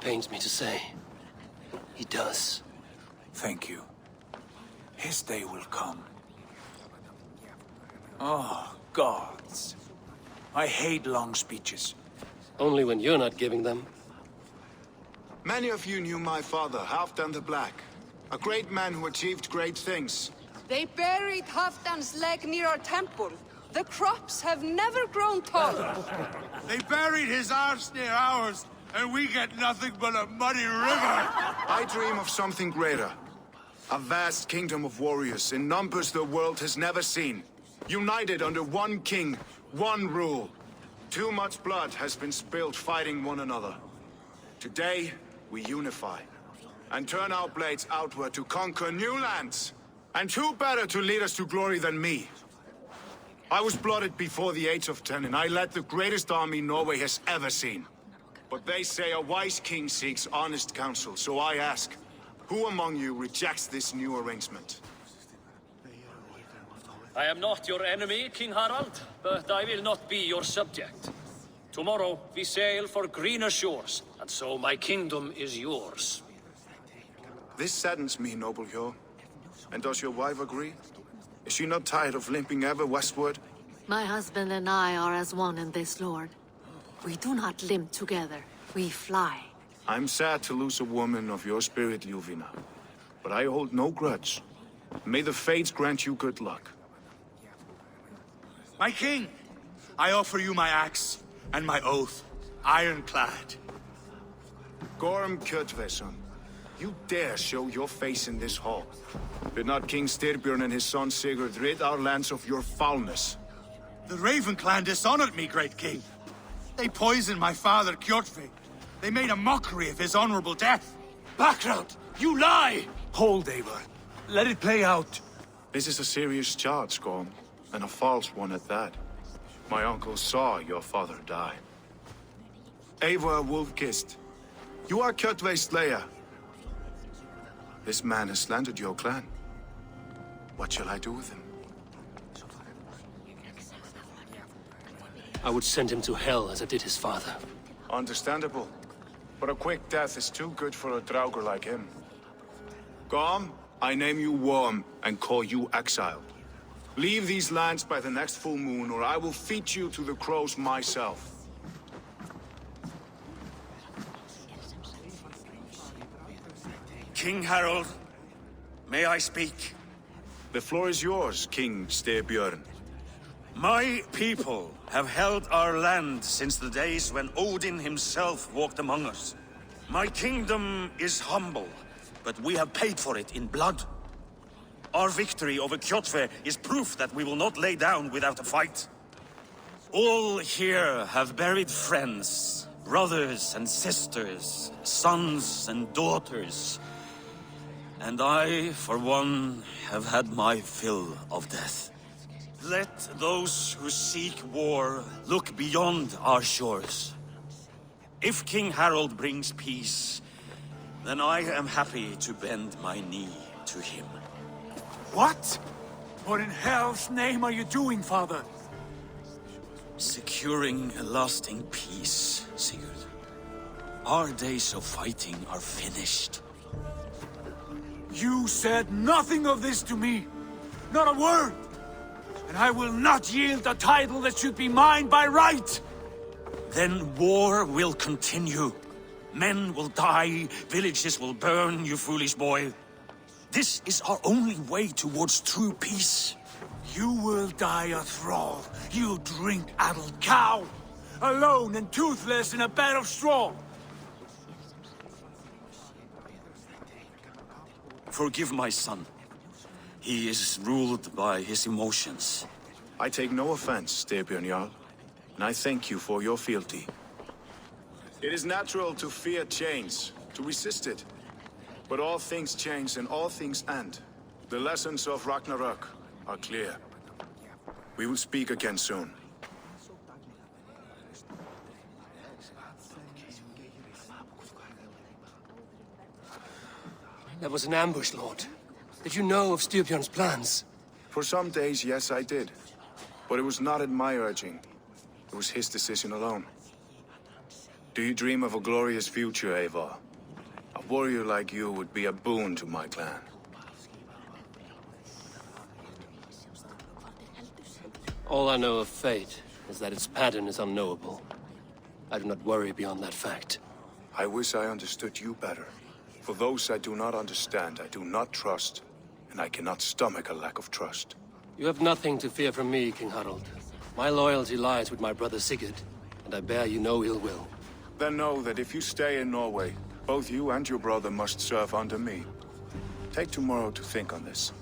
pains me to say. He does. Thank you. His day will come. Oh, gods. I hate long speeches. Only when you're not giving them. Many of you knew my father, Halfdan the Black. A great man who achieved great things. They buried Halfdan's leg near our temple. The crops have never grown taller. They buried his arse near ours, and we get nothing but a muddy river. I dream of something greater. A vast kingdom of warriors in numbers the world has never seen. United under one king, one rule. Too much blood has been spilled fighting one another. Today, we unify. And turn our blades outward to conquer new lands. And who better to lead us to glory than me? I was blooded before the age of 10, and I led the greatest army Norway has ever seen. But they say a wise king seeks honest counsel, so I ask, who among you rejects this new arrangement? I am not your enemy, King Harald, but I will not be your subject. Tomorrow we sail for greener shores, and so my kingdom is yours. This saddens me, noble Hjor. And does your wife agree? Is she not tired of limping ever westward? My husband and I are as one in this, Lord. We do not limp together, we fly. I'm sad to lose a woman of your spirit, Ljuvina. But I hold no grudge. May the fates grant you good luck. My king, I offer you my axe and my oath, ironclad. Gorm Kjotveson, you dare show your face in this hall. Did not King Styrbjörn and his son Sigurd rid our lands of your foulness? The Raven clan dishonored me, great king. They poisoned my father, Kjotve. They made a mockery of his honorable death. Background! You lie! Hold, Eivor. Let it play out. This is a serious charge, Gorm, and a false one at that. My uncle saw your father die. Eivor Wolf-Kissed, you are Kjotve's slayer. This man has slandered your clan. What shall I do with him? I would send him to hell as I did his father. Understandable. But a quick death is too good for a Draugr like him. Gorm, I name you Worm and call you exiled. Leave these lands by the next full moon, or I will feed you to the crows myself. King Harald, may I speak? The floor is yours, King Styrbjörn. My people have held our land since the days when Odin himself walked among us. My kingdom is humble, but we have paid for it in blood. Our victory over Kjotve is proof that we will not lay down without a fight. All here have buried friends, brothers and sisters, sons and daughters. And I, for one, have had my fill of death. Let those who seek war look beyond our shores. If King Harald brings peace, then I am happy to bend my knee to him. What? What in hell's name are you doing, father? Securing a lasting peace, Sigurd. Our days of fighting are finished. You said nothing of this to me. Not a word. And I will not yield a title that should be mine by right. Then war will continue. Men will die, villages will burn, you foolish boy. This is our only way towards true peace. You will die a thrall, you drink-addled cow. Alone and toothless in a bed of straw. Forgive my son. He is ruled by his emotions. I take no offense, Styrbjörn Jarl, and I thank you for your fealty. It is natural to fear change, to resist it. But all things change and all things end. The lessons of Ragnarok are clear. We will speak again soon. That was an ambush, Lord. Did you know of Styrbjörn's plans? For some days, yes, I did. But it was not at my urging. It was his decision alone. Do you dream of a glorious future, Eivor? A warrior like you would be a boon to my clan. All I know of fate is that its pattern is unknowable. I do not worry beyond that fact. I wish I understood you better. For those I do not understand, I do not trust, and I cannot stomach a lack of trust. You have nothing to fear from me, King Harald. My loyalty lies with my brother Sigurd, and I bear you no ill will. Then know that if you stay in Norway, both you and your brother must serve under me. Take tomorrow to think on this.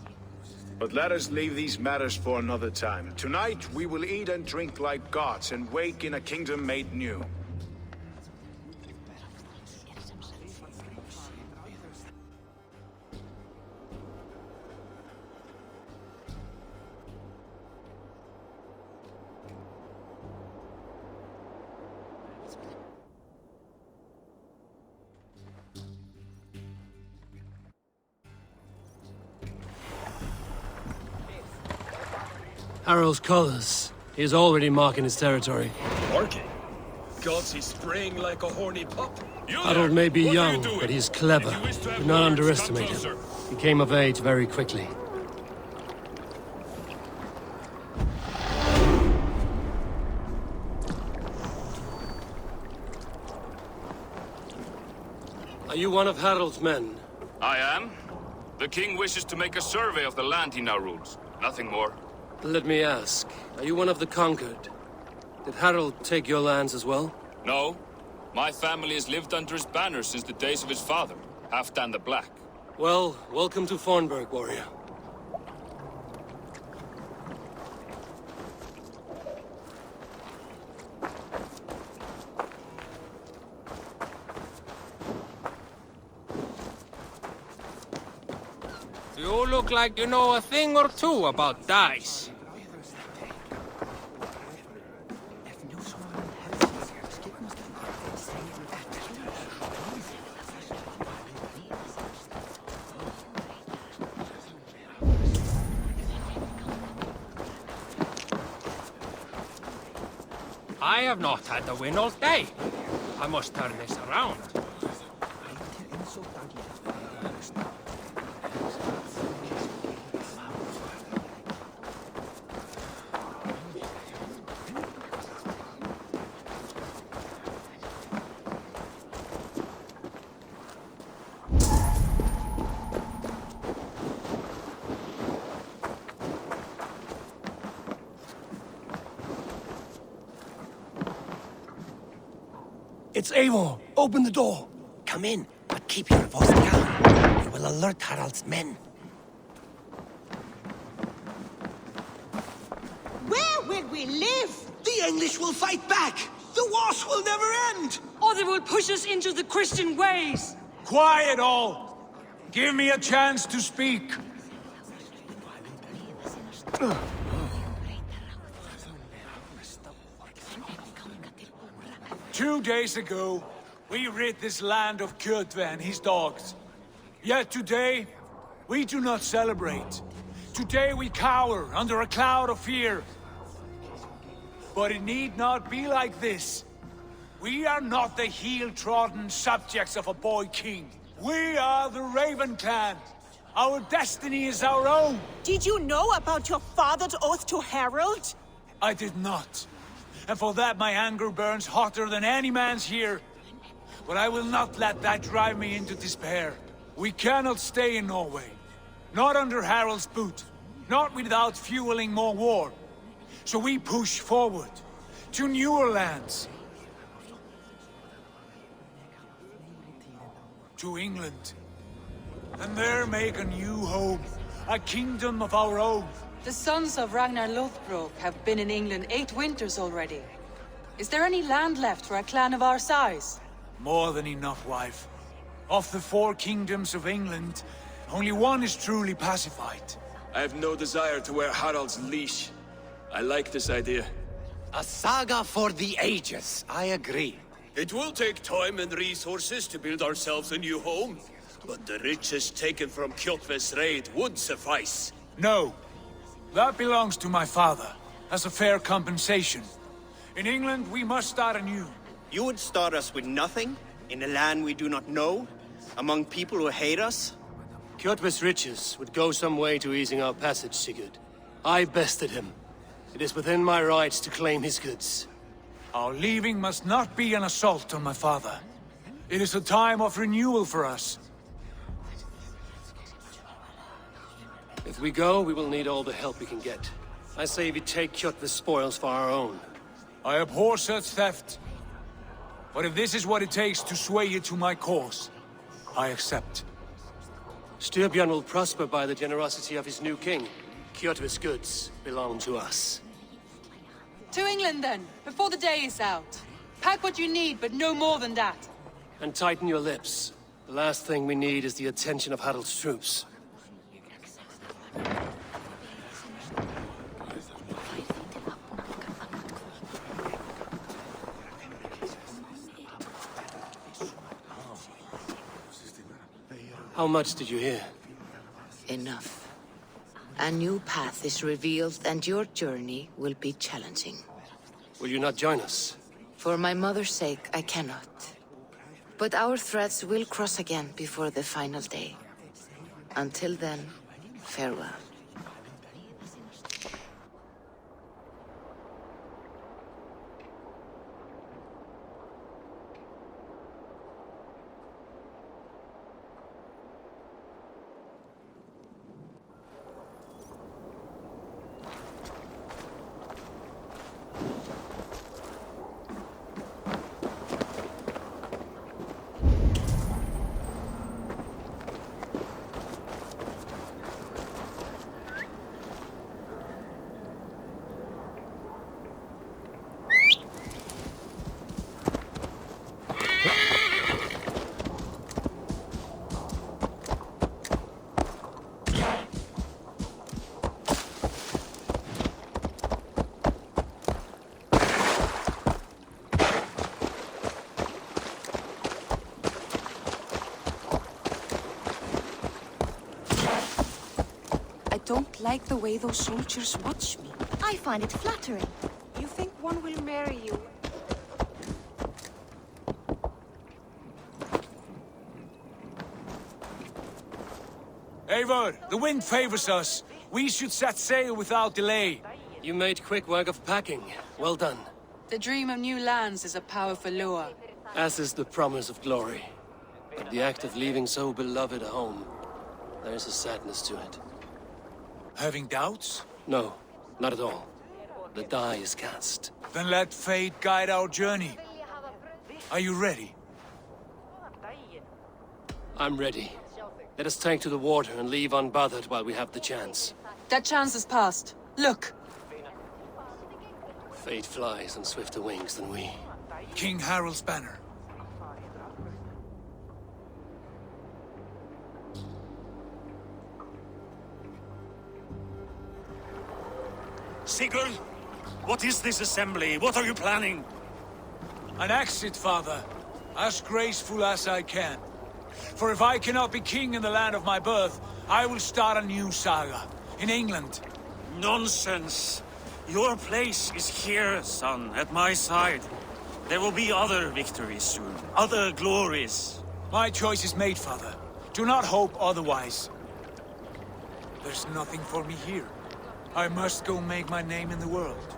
But let us leave these matters for another time. Tonight, we will eat and drink like gods and wake in a kingdom made new. Harald's colors. He is already marking his territory. Marking? Gods, he's spraying like a horny pup. Harald may be young, but he's clever. Do not underestimate him. He came of age very quickly. Are you one of Harald's men? I am. The king wishes to make a survey of the land he now rules. Nothing more. Let me ask, are you one of the conquered? Did Harald take your lands as well? No. My family has lived under his banner since the days of his father, Halfdan the Black. Well, welcome to Fornburg, warrior. You look like you know a thing or two about dice. I have not had the win all day. I must turn this around. It's Eivor. Open the door. Come in, but keep your voice down. We will alert Harald's men. Where will we live? The English will fight back. The wars will never end. Or they will push us into the Christian ways. Quiet all! Give me a chance to speak. 2 days ago, we rid this land of Kjotve and his dogs. Yet today, we do not celebrate. Today we cower under a cloud of fear. But it need not be like this. We are not the heel-trodden subjects of a boy king. We are the Raven clan. Our destiny is our own. Did you know about your father's oath to Harald? I did not. And for that my anger burns hotter than any man's here. But I will not let that drive me into despair. We cannot stay in Norway. Not under Harald's boot. Not without fueling more war. So we push forward to newer lands. To England. And there make a new home. A kingdom of our own. The sons of Ragnar Lothbrok have been in England 8 winters already. Is there any land left for a clan of our size? More than enough, wife. Of the 4 kingdoms of England, only one is truly pacified. I have no desire to wear Harald's leash. I like this idea. A saga for the ages. I agree. It will take time and resources to build ourselves a new home. But the riches taken from Kjotve's raid would suffice. No. That belongs to my father, as a fair compensation. In England, we must start anew. You would start us with nothing, in a land we do not know, among people who hate us? Kjotve's riches would go some way to easing our passage, Sigurd. I bested him. It is within my rights to claim his goods. Our leaving must not be an assault on my father. It is a time of renewal for us. If we go, we will need all the help we can get. I say we take Kjotve's spoils for our own. I abhor such theft. But if this is what it takes to sway you to my cause, I accept. Styrbjörn will prosper by the generosity of his new king. Kjotve's goods belong to us. To England, then, before the day is out. Pack what you need, but no more than that. And tighten your lips. The last thing we need is the attention of Harald's troops. How much did you hear? Enough. A new path is revealed, and your journey will be challenging. Will you not join us? For my mother's sake, I cannot. But our threads will cross again before the final day. Until then, farewell. I don't like the way those soldiers watch me. I find it flattering. You think one will marry you? Eivor, the wind favors us. We should set sail without delay. You made quick work of packing. Well done. The dream of new lands is a powerful lure. As is the promise of glory. But the act of leaving so beloved a home, there is a sadness to it. Having doubts? No, not at all. The die is cast. Then let fate guide our journey. Are you ready? I'm ready. Let us take to the water and leave unbothered while we have the chance. That chance is past. Look! Fate flies on swifter wings than we. King Harald's banner. Sigurd, what is this assembly? What are you planning? An exit, father. As graceful as I can. For if I cannot be king in the land of my birth, I will start a new saga. In England. Nonsense. Your place is here, son, at my side. There will be other victories soon. Other glories. My choice is made, father. Do not hope otherwise. There's nothing for me here. I must go make my name in the world.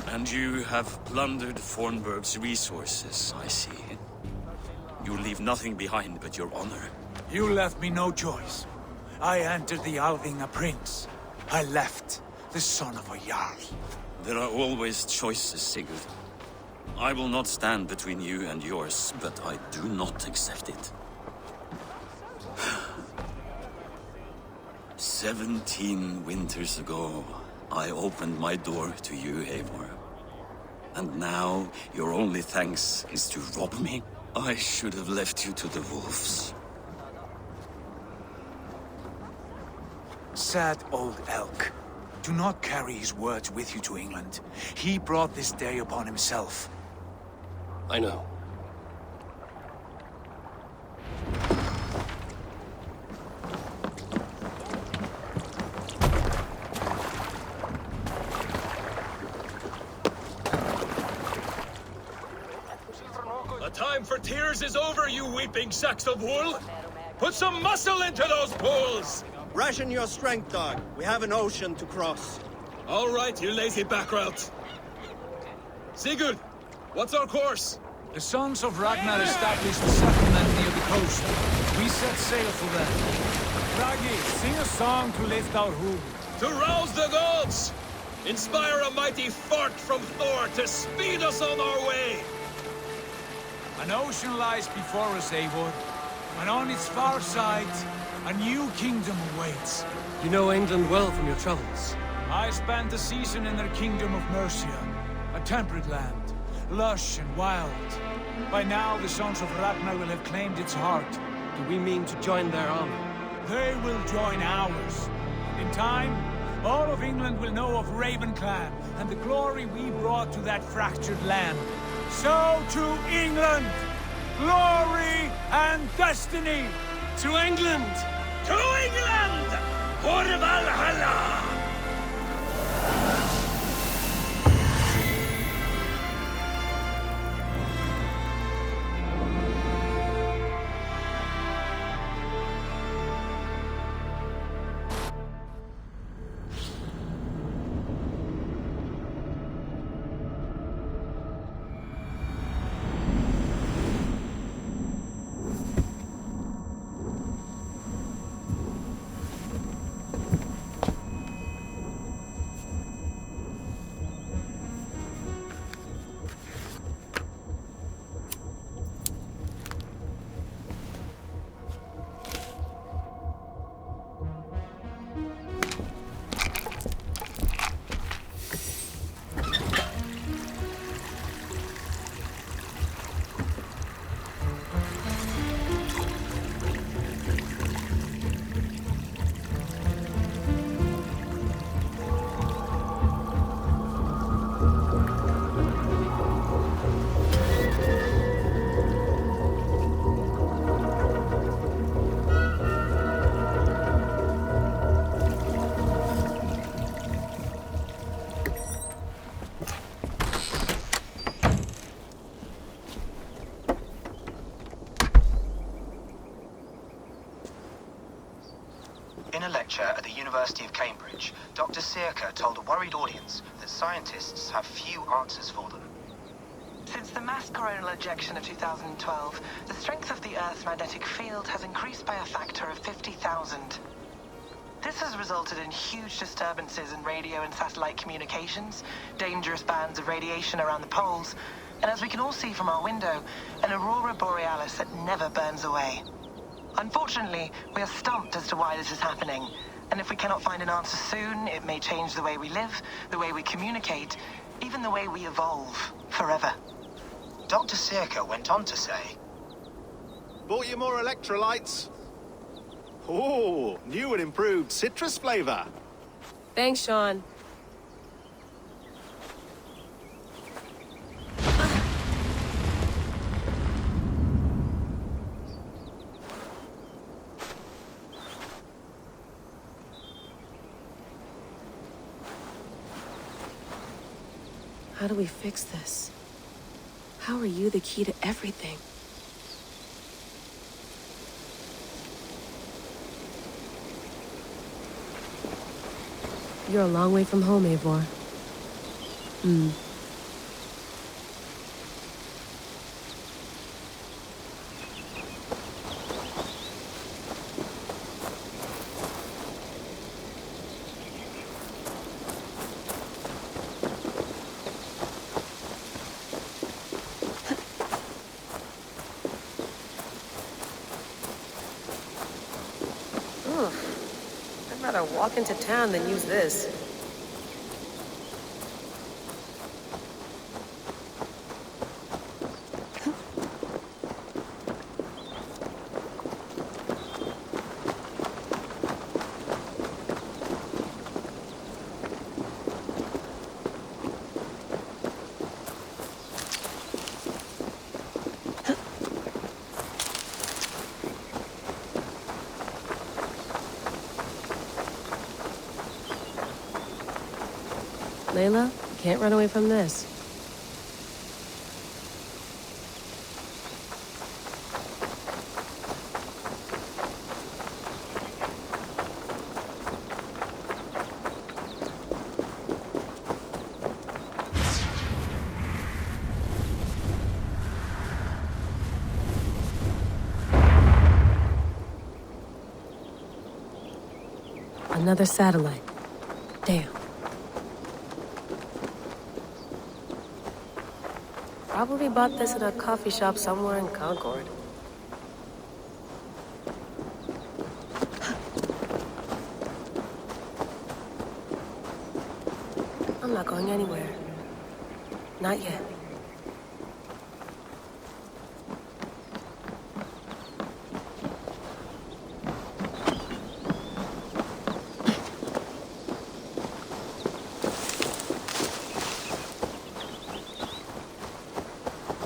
And you have plundered Fornburg's resources, I see. You leave nothing behind but your honor. You left me no choice. I entered the Alving a prince. I left, the son of a Jarl. There are always choices, Sigurd. I will not stand between you and yours, but I do not accept it. 17 winters ago, I opened my door to you, Eivor. And now, your only thanks is to rob me? I should have left you to the wolves. Sad old elk. Do not carry his words with you to England. He brought this day upon himself. I know. for tears is over, you weeping sacks of wool! Put some muscle into those pools! Ration your strength, dog. We have an ocean to cross. All right, you lazy backrout. Sigurd, what's our course? The sons of Ragnar established a settlement near the coast. We set sail for them. Raggi, sing a song to lift our hoof. To rouse the gods! Inspire a mighty fart from Thor to speed us on our way! An ocean lies before us, Eivor, and on its far side, a new kingdom awaits. You know England well from your travels. I spent a season in their kingdom of Mercia, a temperate land, lush and wild. By now, the sons of Ragnar will have claimed its heart. Do we mean to join their army? They will join ours. In time, all of England will know of Raven Clan and the glory we brought to that fractured land. So to England! Glory and destiny! To England! To England! For Valhalla! In a lecture at the University of Cambridge, Dr. Sirka told a worried audience that scientists have few answers for them. Since the mass coronal ejection of 2012, the strength of the Earth's magnetic field has increased by a factor of 50,000. This has resulted in huge disturbances in radio and satellite communications, dangerous bands of radiation around the poles, and as we can all see from our window, an aurora borealis that never burns away. Unfortunately, we are stumped as to why this is happening, and if we cannot find an answer soon, it may change the way we live, the way we communicate, even the way we evolve, forever. Dr. Sirka went on to say, Bought you more electrolytes? Oh, new and improved citrus flavor. Thanks, Sean. How do we fix this? How are you the key to everything? You're a long way from home, Eivor. I'd rather walk into town than use this. Layla, you can't run away from this. Another satellite. Damn. Probably bought this at a coffee shop somewhere in Concord. I'm not going anywhere. Not yet.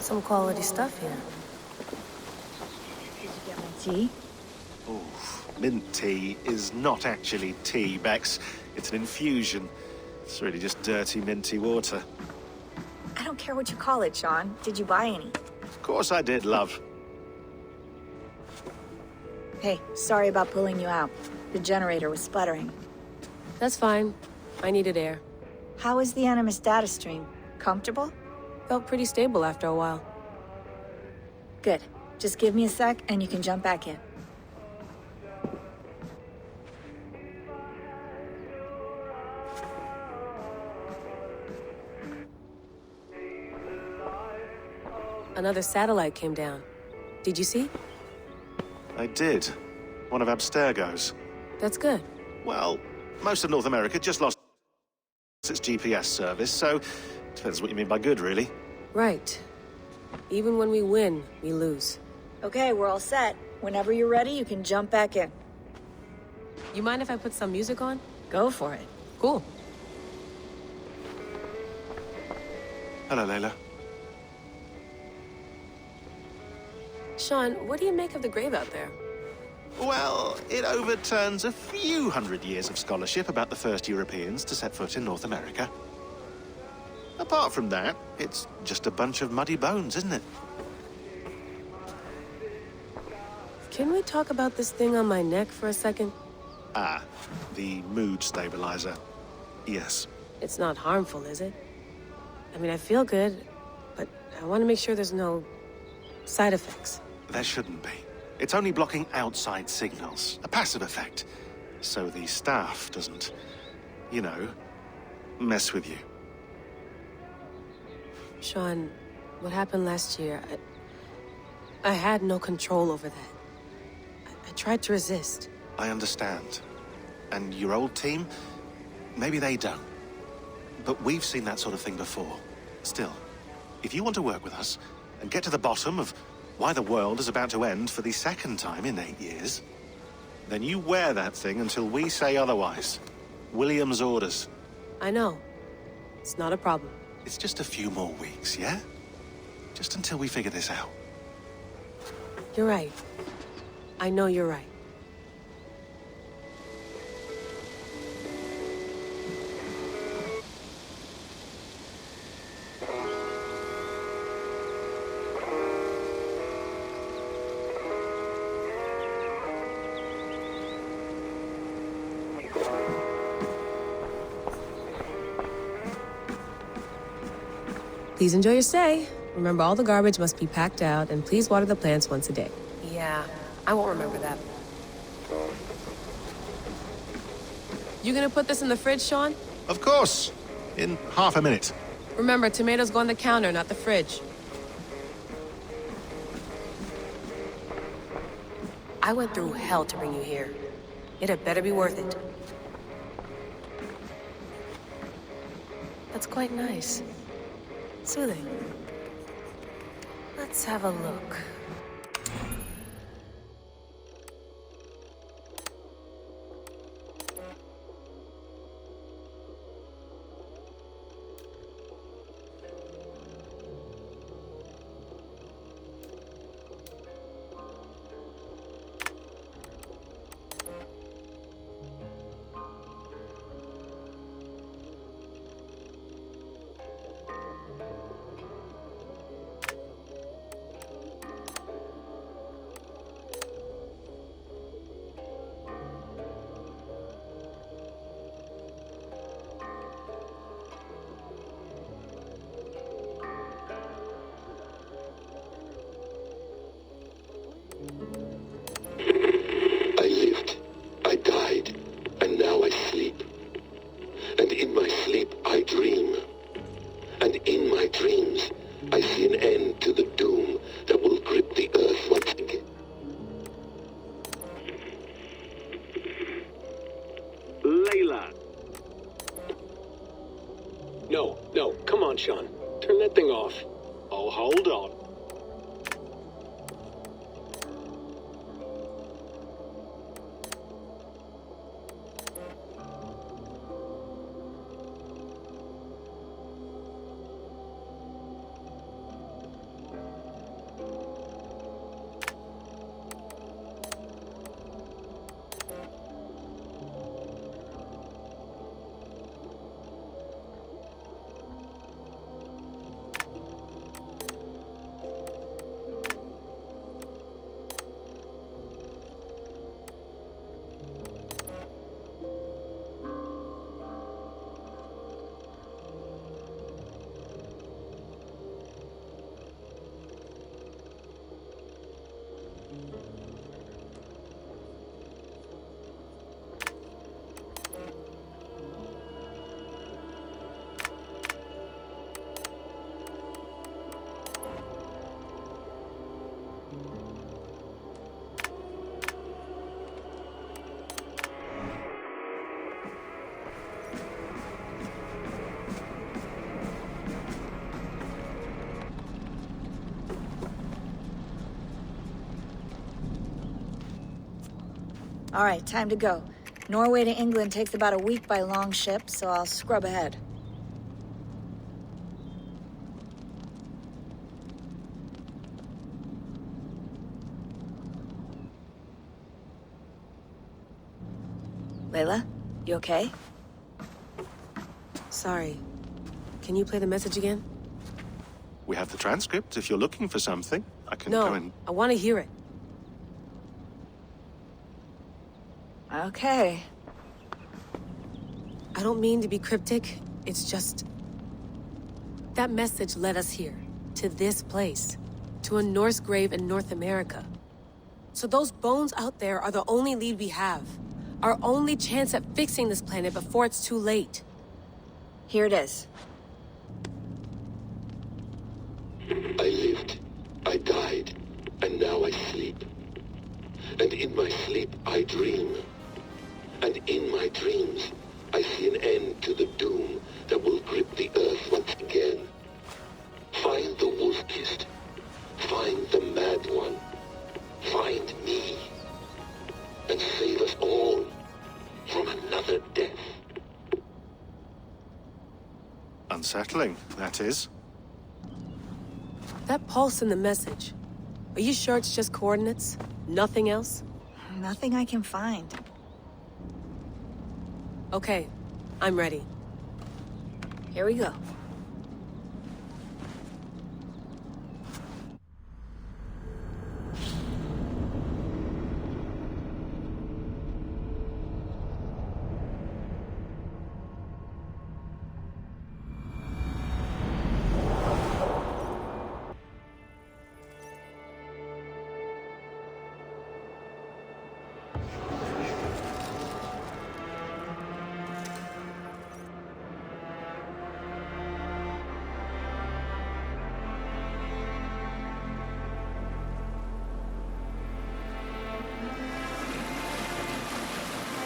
Some quality stuff here. Did you get my tea? Oof. Mint tea is not actually tea, Bex. It's an infusion. It's really just dirty, minty water. I don't care what you call it, Sean. Did you buy any? Of course I did, love. Hey, sorry about pulling you out. The generator was sputtering. That's fine. I needed air. How was the Animus data stream? Comfortable? Felt pretty stable after a while. Good. Just give me a sec and you can jump back in. Another satellite came down. Did you see? I did. One of Abstergo's. That's good. Well, most of North America just lost its GPS service, so depends what you mean by good, really. Right. Even when we win, we lose. Okay, we're all set. Whenever you're ready, you can jump back in. You mind if I put some music on? Go for it. Cool. Hello, Layla. Sean, what do you make of the grave out there? Well, it overturns a few hundred years of scholarship about the first Europeans to set foot in North America. Apart from that, it's just a bunch of muddy bones, isn't it? Can we talk about this thing on my neck for a second? Ah, the mood stabilizer. Yes. It's not harmful, is it? I mean, I feel good, but I want to make sure there's no side effects. There shouldn't be. It's only blocking outside signals, a passive effect. So the staff doesn't, you know, mess with you. Sean, what happened last year, I had no control over that. I tried to resist. I understand. And your old team, maybe they don't. But we've seen that sort of thing before. Still, if you want to work with us and get to the bottom of why the world is about to end for the second time in 8 years, then you wear that thing until we say otherwise. William's orders. I know. It's not a problem. It's just a few more weeks, yeah? Just until we figure this out. You're right. I know you're right. Please enjoy your stay. Remember, all the garbage must be packed out, and please water the plants once a day. Yeah, I won't remember that. You gonna put this in the fridge, Sean? Of course. In half a minute. Remember, tomatoes go on the counter, not the fridge. I went through hell to bring you here. It had better be worth it. That's quite nice. Soothing. Let's have a look. And in my sleep I dream. And in my dreams I see an end to the doom that will grip the earth once again. Layla. No, come on, Sean. Turn that thing off. Oh, hold on. All right, time to go. Norway to England takes about a week by long ship, so I'll scrub ahead. Layla, you okay? Sorry. Can you play the message again? We have the transcript. If you're looking for something, I can go and... No, I want to hear it. Okay. I don't mean to be cryptic. It's just... that message led us here. To this place. To a Norse grave in North America. So those bones out there are the only lead we have. Our only chance at fixing this planet before it's too late. Here it is. I lived, I died, and now I sleep. And in my sleep I dream. And in my dreams I see an end to the doom that will grip the earth once again. Find the wolf-kissed. Find the mad one. Find me. And save us all from another death. Unsettling, that is. That pulse in the message. Are you sure it's just coordinates? Nothing else? Nothing I can find. Okay, I'm ready. Here we go.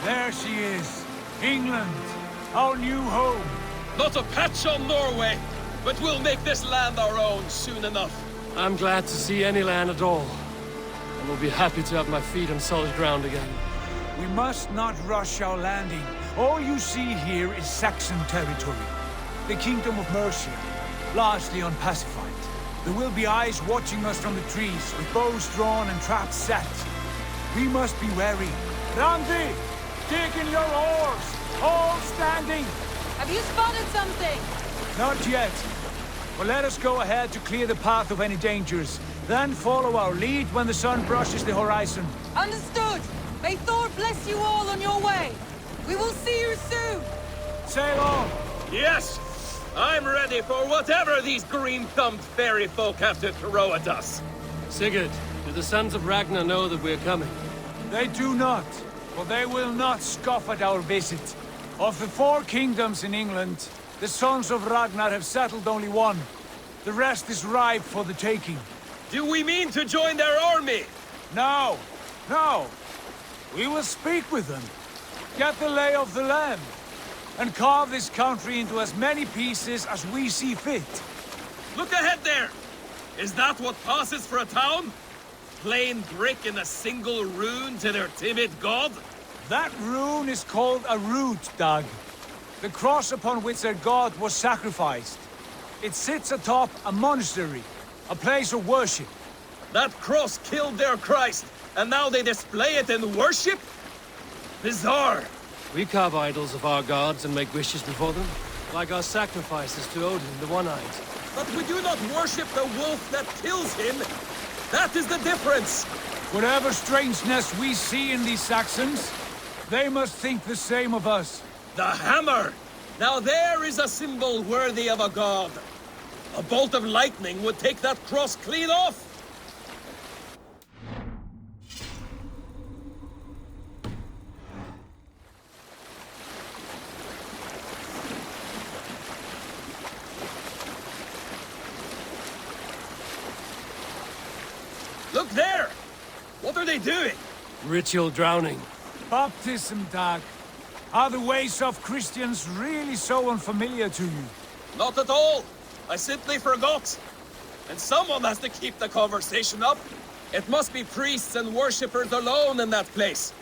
There she is. England, our new home. Not a patch on Norway, but we'll make this land our own soon enough. I'm glad to see any land at all. And will be happy to have my feet on solid ground again. We must not rush our landing. All you see here is Saxon territory. The Kingdom of Mercia, largely unpacified. There will be eyes watching us from the trees, with bows drawn and traps set. We must be wary. Randi! Dig in your oars! All standing! Have you spotted something? Not yet. But let us go ahead to clear the path of any dangers. Then follow our lead when the sun brushes the horizon. Understood! May Thor bless you all on your way! We will see you soon! Sail on! Yes! I'm ready for whatever these green-thumbed fairy folk have to throw at us. Sigurd, do the sons of Ragnar know that we're coming? They do not, but they will not scoff at our visit. Of the 4 kingdoms in England, the sons of Ragnar have settled only one. The rest is ripe for the taking. Do we mean to join their army? No, no. We will speak with them, get the lay of the land, and carve this country into as many pieces as we see fit. Look ahead there! Is that what passes for a town? Plain brick in a single rune to their timid god? That rune is called a root, Dag. The cross upon which their god was sacrificed. It sits atop a monastery, a place of worship. That cross killed their Christ, and now they display it in worship? Bizarre. We carve idols of our gods and make wishes before them, like our sacrifices to Odin, the One-Eyed. But we do not worship the wolf that kills him. That is the difference. Whatever strangeness we see in these Saxons, they must think the same of us. The hammer! Now there is a symbol worthy of a god. A bolt of lightning would take that cross clean off. Look there! What are they doing? Ritual drowning. Baptism, Dag. Are the ways of Christians really so unfamiliar to you? Not at all. I simply forgot. And someone has to keep the conversation up. It must be priests and worshippers alone in that place.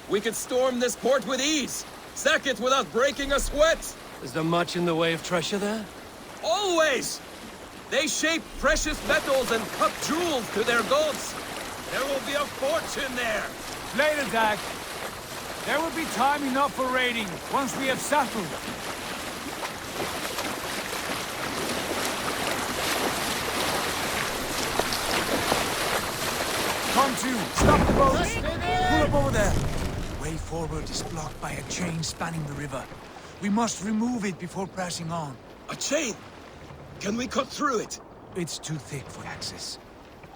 We could storm this port with ease. Sack it without breaking a sweat. Is there much in the way of treasure there? Always! They shape precious metals and cut jewels to their gods. There will be a fortune there. Later, Dag. There will be time enough for raiding, once we have settled. Come to! Stop the boats! Pull up over there! Way forward is blocked by a chain spanning the river. We must remove it before pressing on. A chain? Can we cut through it? It's too thick for access.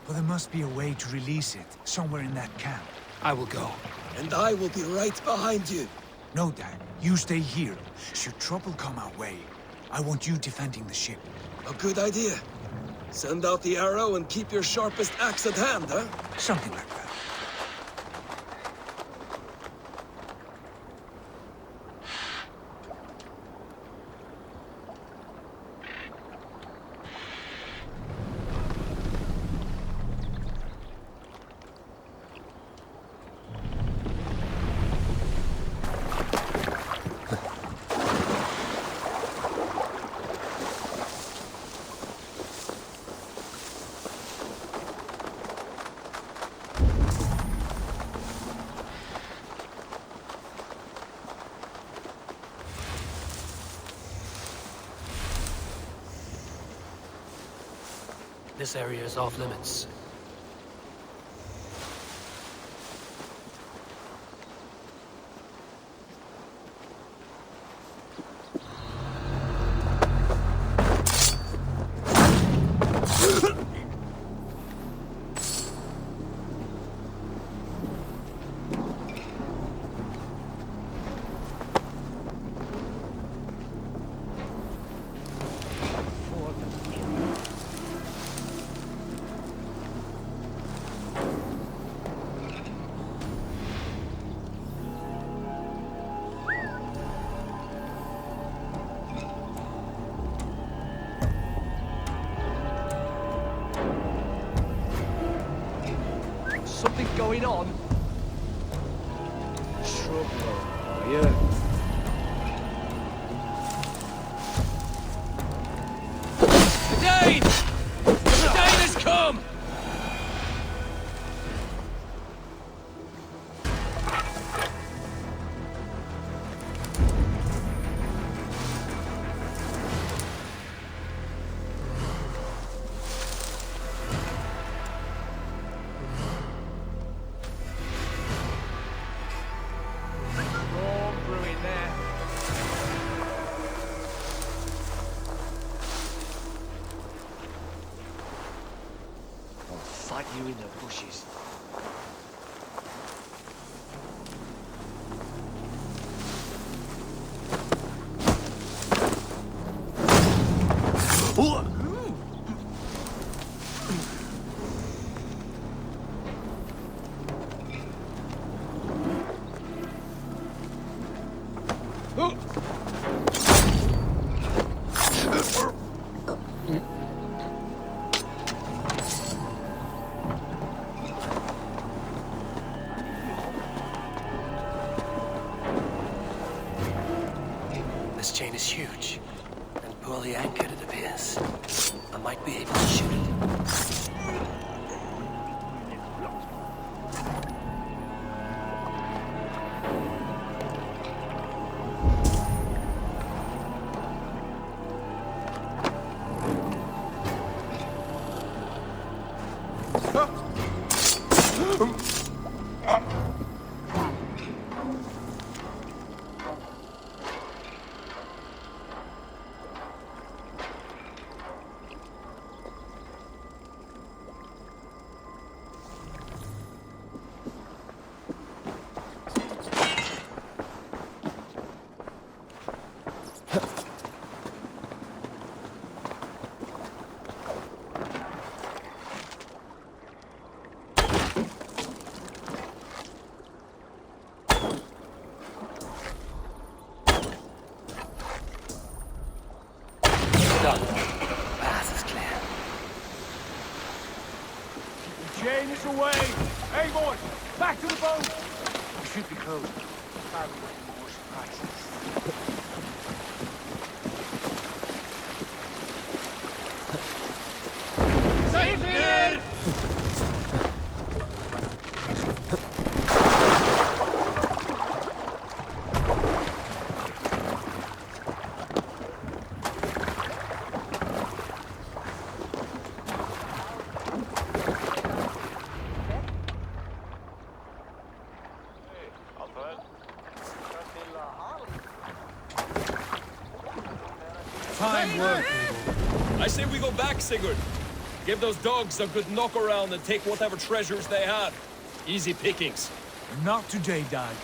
But there must be a way to release it, somewhere in that camp. I will go. And I will be right behind you. No, Dad. You stay here. Should trouble come our way, I want you defending the ship. A good idea. Send out the arrow and keep your sharpest axe at hand, huh? Something like that. This area is off limits. Something going on? Trouble, are you? The Dane! The Dane has come! Fight you in the bushes. This chain is huge, and poorly anchored, it appears. I might be able to shoot it. Jane is away! Hey, boys! Back to the boat! We should be close. Probably more surprises. Save it! Fine work. I say we go back, Sigurd. Give those dogs a good knock around and take whatever treasures they have. Easy pickings. Not today, Dad.